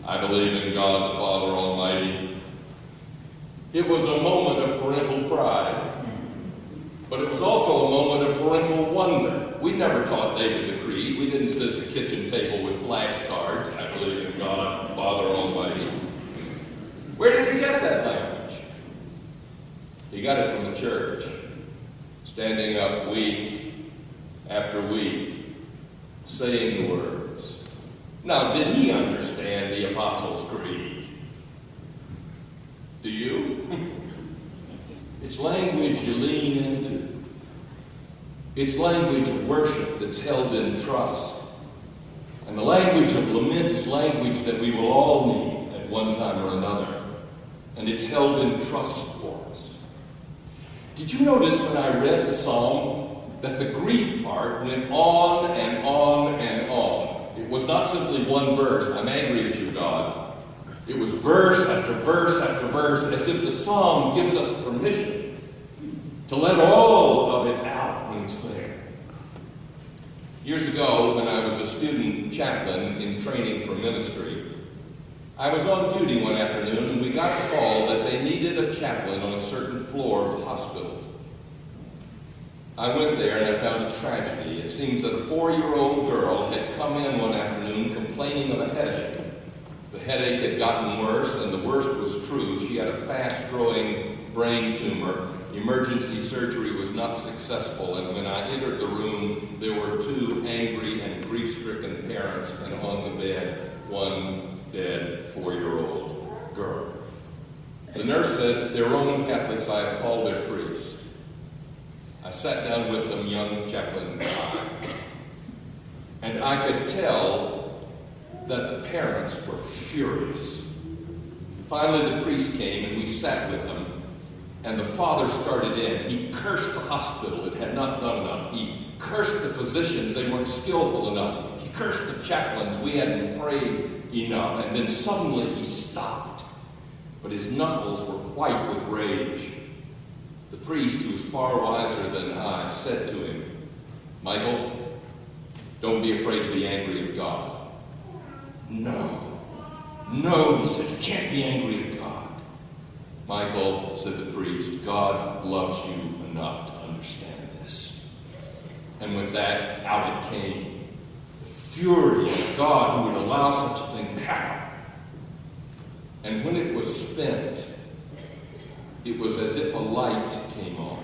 I believe in God the Father Almighty. It was a moment of parental pride, but it was also a moment of parental wonder. We never taught David the Creed. We didn't sit at the kitchen table with flashcards. I believe in God the Father Almighty. Where did he get that language? He got it from the church, standing up week after week, saying the words. Now, did he understand the Apostles' Creed? Do you? It's language you lean into. It's language of worship that's held in trust. And the language of lament is language that we will all need at one time or another. And it's held in trust for us. Did you notice when I read the psalm that the grief part went on and on and on? It was not simply one verse, I'm angry at you, God. It was verse after verse after verse, as if the psalm gives us permission to let all of it out when it's there. Years ago, when I was a student chaplain in training for ministry, I was on duty one afternoon and we got a call that they needed a chaplain on a certain floor of the hospital. I went there and I found a tragedy. It seems that a 4-year-old girl had come in one afternoon complaining of a headache. The headache had gotten worse, and the worst was true. She had a fast-growing brain tumor. Emergency surgery was not successful, and when I entered the room, there were 2 angry and grief-stricken parents, and on the bed, one dead 4-year-old girl. The nurse said, "They're Roman Catholics. I have called their priest." I sat down with them, young chaplain and I could tell that the parents were furious. Finally, the priest came and we sat with them, and the father started in. He cursed the hospital. It had not done enough. He cursed the physicians. They weren't skillful enough. He cursed the chaplains. We hadn't prayed enough. And then suddenly he stopped, but his knuckles were white with rage. The priest, who was far wiser than I, said to him, "Michael, don't be afraid to be angry at God." No, he said, "You can't be angry at God." "Michael," said the priest, "God loves you enough to understand this." And with that, out it came. The fury of God who would allow such a thing to happen. And when it was spent, it was as if a light came on.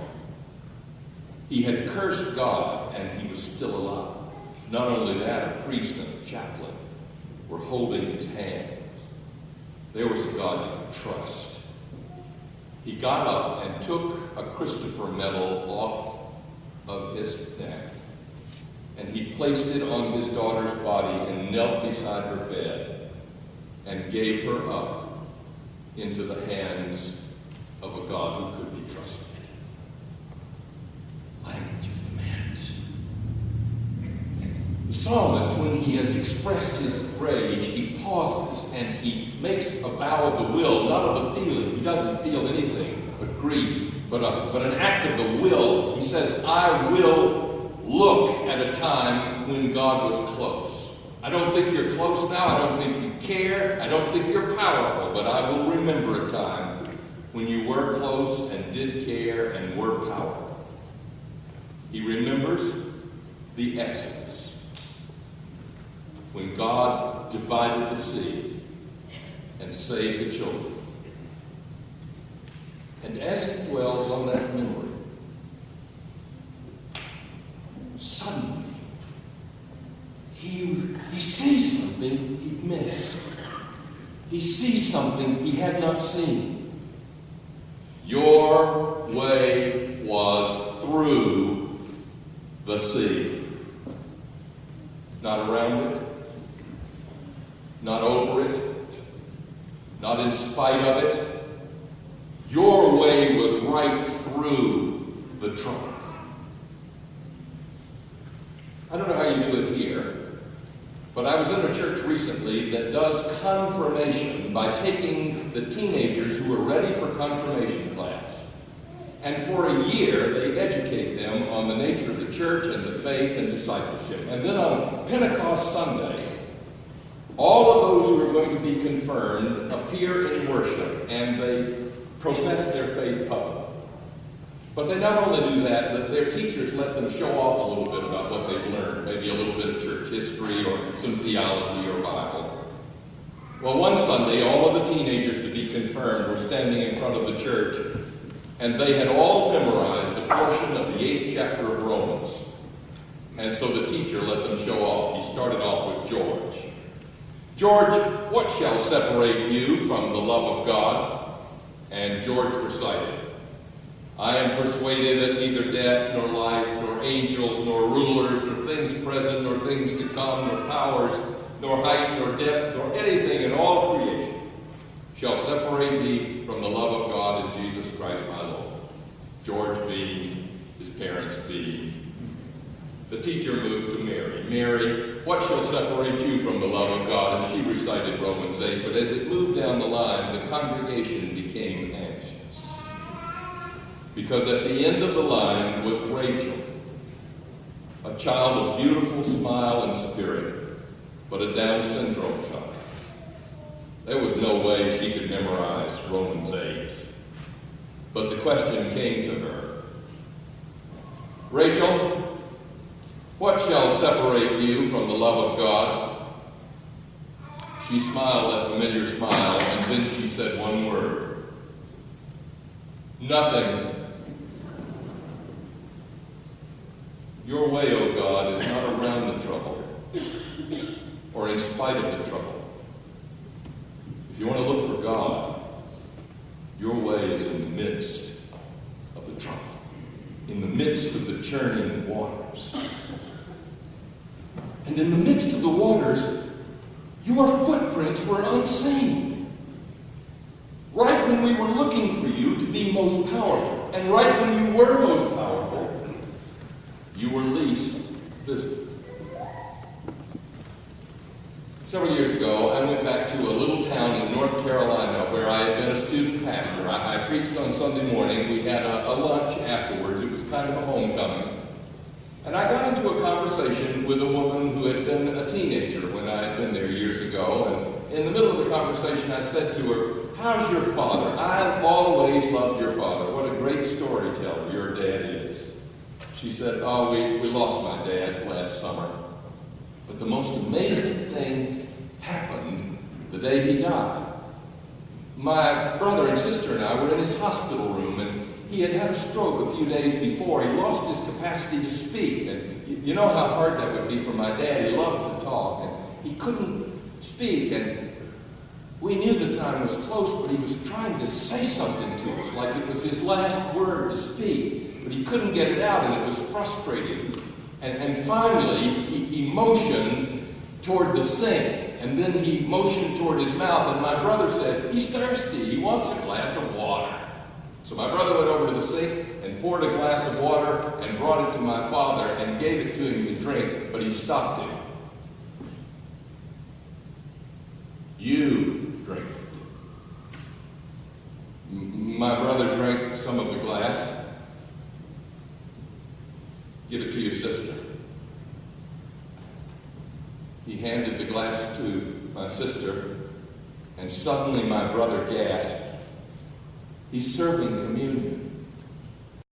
He had cursed God, and he was still alive. Not only that, a priest and a chaplain were holding his hands. There was a God you could trust. He got up and took a Christopher medal off of his neck, and he placed it on his daughter's body and knelt beside her bed and gave her up into the hands of a God who could be trusted. Language of lament. The psalmist, when he has expressed his rage, he pauses and he makes a vow of the will, not of the feeling. He doesn't feel anything but grief, but an act of the will. He says, "I will look at a time when God was close. I don't think you're close now. I don't think you care. I don't think you're powerful, but I will remember a time when you were close and did care and were powerful." He remembers the Exodus, when God divided the sea and saved the children. And as he dwells on that memory, suddenly he sees something he'd missed. He sees something he had not seen. Your way was through the sea. Not around it, not over it, not in spite of it. Your way was right through the trouble. I don't know how you do it here, but I was in a church recently that does confirmation by taking the teenagers who are ready for confirmation class. And for a year, they educate them on the nature of the church and the faith and discipleship. And then on Pentecost Sunday, All of those who are going to be confirmed appear in worship, and they profess their faith publicly. But they not only do that, but their teachers let them show off a little bit about what they've learned, maybe a little bit of church history or some theology or Bible. Well, one Sunday, all of the teenagers to be confirmed were standing in front of the church, and they had all memorized a portion of the 8th chapter of Romans. And so the teacher let them show off. He started off with George. George, what shall separate you from the love of God? And George recited, I am persuaded that neither death, nor life, nor angels, nor rulers, nor things present, nor things to come, nor powers, nor height, nor depth, nor anything in all creation shall separate me from the love of God in Jesus Christ my Lord. George B., his parents B. The teacher moved to Mary. Mary, what shall separate you from the love of God? And she recited Romans 8. But as it moved down the line, the congregation became anxious. Because at the end of the line was Rachel, a child of beautiful smile and spirit, but a Down syndrome child. There was no way she could memorize Romans 8. But the question came to her, Rachel, what shall separate you from the love of God? She smiled that familiar smile, and then she said one word, nothing. Your way, O God, is not around the trouble or in spite of the trouble. If you want to look for God, your way is in the midst of the trouble, in the midst of the churning waters. And in the midst of the waters, your footprints were unseen. Right when we were looking for you to be most powerful, and right when you were most powerful, you were least visible. Several years ago, I went back to a little town in North Carolina where I had been a student pastor. I preached on Sunday morning. We had a lunch afterwards. It was kind of a homecoming. And I got into a conversation with a woman who had been a teenager when I had been there years ago. And in the middle of the conversation, I said to her, how's your father? I've always loved your father. What a great storyteller your dad is. She said, oh, we lost my dad last summer. But the most amazing thing happened the day he died. My brother and sister and I were in his hospital room, and he had had a stroke a few days before. He lost his capacity to speak, and you know how hard that would be for my dad. He loved to talk, and he couldn't speak, and we knew the time was close, but he was trying to say something to us, like it was his last word to speak, but he couldn't get it out, and it was frustrating. And finally, he motioned toward the sink, and then he motioned toward his mouth, and my brother said, he's thirsty, he wants a glass of water. So my brother went over to the sink and poured a glass of water and brought it to my father and gave it to him to drink, but he stopped him. You drink it. My brother drank some of the glass. Give it to your sister. He handed the glass to my sister, and suddenly my brother gasped. He's serving communion.